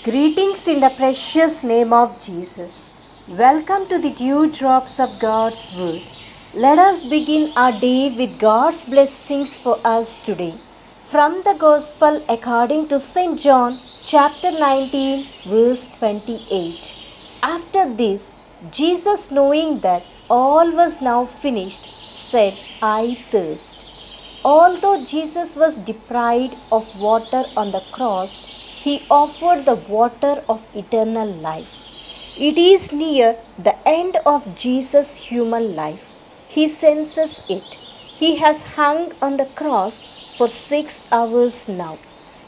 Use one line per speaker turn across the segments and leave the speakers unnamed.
Greetings in the precious name of Jesus. Welcome to the Dewdrops of God's Word. Let us begin our day with God's blessings for us today. From the Gospel according to St. John, chapter 19, verse 28. After this, Jesus, knowing that all was now finished, said, I thirst. Although Jesus was deprived of water on the cross, he offered the water of eternal life. It is near the end of Jesus' human life. He senses it. He has hung on the cross for 6 hours now.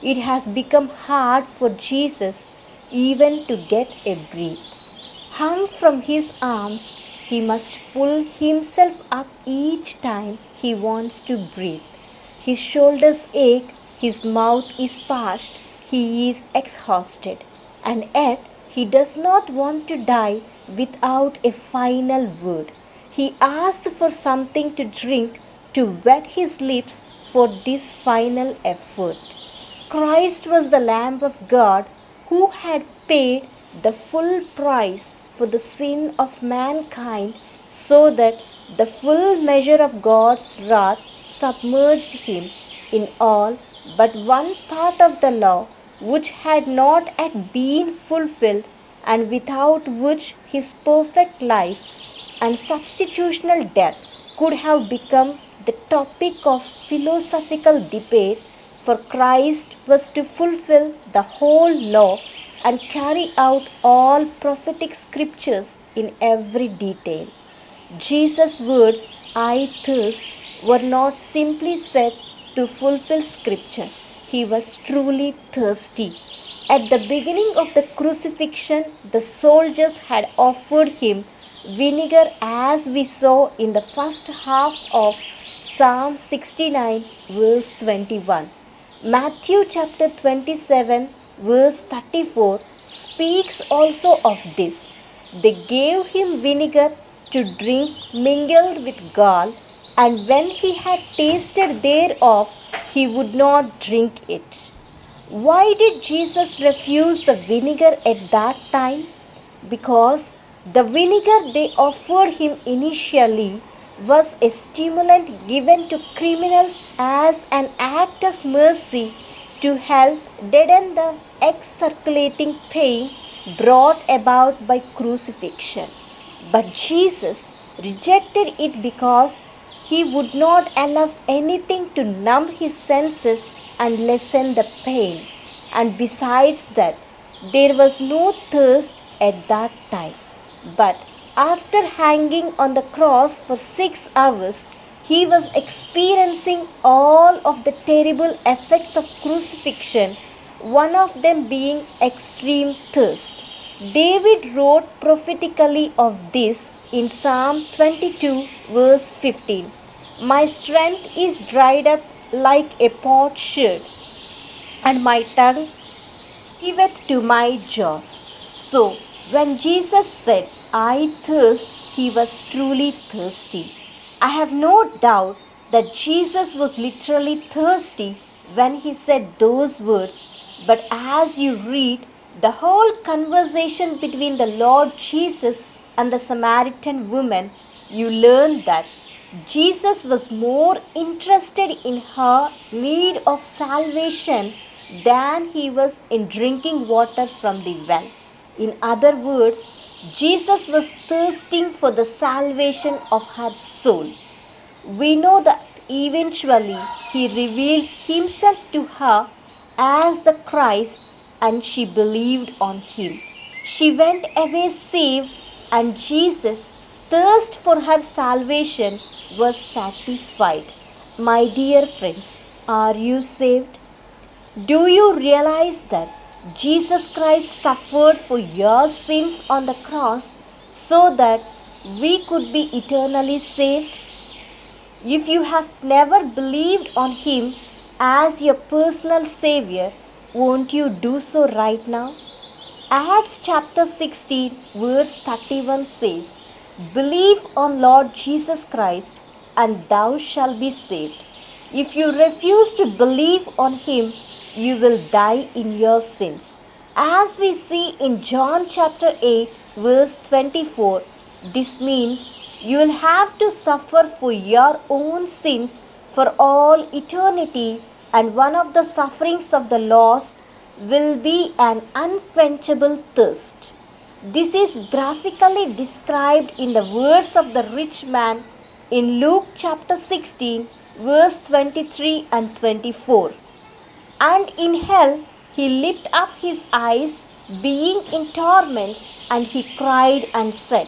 It has become hard for Jesus even to get a breath. Hung from his arms, he must pull himself up each time he wants to breathe. His shoulders ache, his mouth is parched, he is exhausted, and yet he does not want to die without a final word. He asks for something to drink to wet his lips for this final effort. Christ was the Lamb of God who had paid the full price for the sin of mankind so that the full measure of God's wrath submerged him in all but one part of the law which had not yet been fulfilled and without which his perfect life and substitutional death could have become the topic of philosophical debate, for Christ was to fulfill the whole law and carry out all prophetic scriptures in every detail. Jesus' words, I thirst, were not simply said to fulfill scripture. He was truly thirsty. At the beginning of the crucifixion, the soldiers had offered him vinegar, as we saw in the first half of Psalm 69, verse 21. Matthew chapter 27, verse 34 speaks also of this. They gave him vinegar to drink mingled with gall, and when he had tasted thereof, he would not drink it. Why did Jesus refuse the vinegar at that time? Because the vinegar they offered him initially was a stimulant given to criminals as an act of mercy to help deaden the excirculating pain brought about by crucifixion. But Jesus rejected it because he would not allow anything to numb his senses and lessen the pain. And besides that, there was no thirst at that time. But after hanging on the cross for 6 hours, he was experiencing all of the terrible effects of crucifixion, one of them being extreme thirst. David wrote prophetically of this in Psalm 22, verse 15. My strength is dried up like a potsherd, and my tongue cleaveth to my jaws. So, when Jesus said, I thirst, he was truly thirsty. I have no doubt that Jesus was literally thirsty when he said those words, but as you read the whole conversation between the Lord Jesus and the Samaritan woman, you learn that Jesus was more interested in her need of salvation than he was in drinking water from the well. In other words, Jesus was thirsting for the salvation of her soul. We know that eventually he revealed himself to her as the Christ, and she believed on him. She went away saved, and Jesus' thirst for her salvation was satisfied. My dear friends, are you saved? Do you realize that Jesus Christ suffered for your sins on the cross so that we could be eternally saved? If you have never believed on him as your personal Savior, won't you do so right now? Acts chapter 16, verse 31 says, Believe on Lord Jesus Christ, and thou shalt be saved. If you refuse to believe on him, you will die in your sins. As we see in John chapter 8, verse 24, this means you will have to suffer for your own sins for all eternity, and one of the sufferings of the lost will be an unquenchable thirst. This is graphically described in the words of the rich man in Luke chapter 16, verse 23 and 24. And in hell he lifted up his eyes, being in torments, and he cried and said,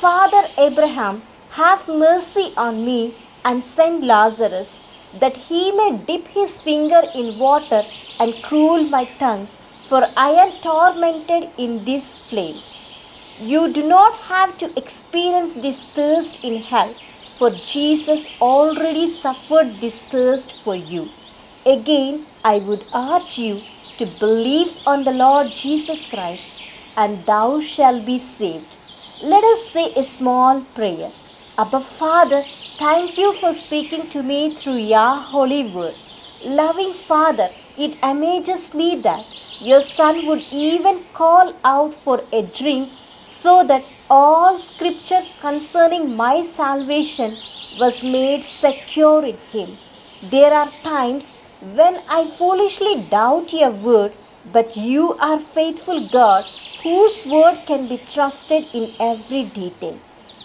Father Abraham, have mercy on me, and send Lazarus, that he may dip his finger in water and cool my tongue, for I am tormented in this flame. You do not have to experience this thirst in hell, for Jesus already suffered this thirst for you. Again, I would urge you to believe on the Lord Jesus Christ, and thou shalt be saved. Let us say a small prayer. Abba Father, thank you for speaking to me through your holy word. Loving Father, it amazes me that your Son would even call out for a drink, so that all scripture concerning my salvation was made secure in him. There are times when I foolishly doubt your word, but you are faithful God, whose word can be trusted in every detail.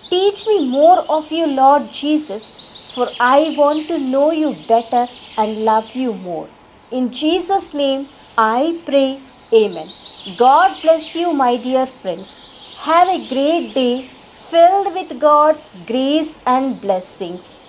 Teach me more of you, Lord Jesus, for I want to know you better and love you more. In Jesus' name I pray, Amen. God bless you, my dear friends. Have a great day filled with God's grace and blessings.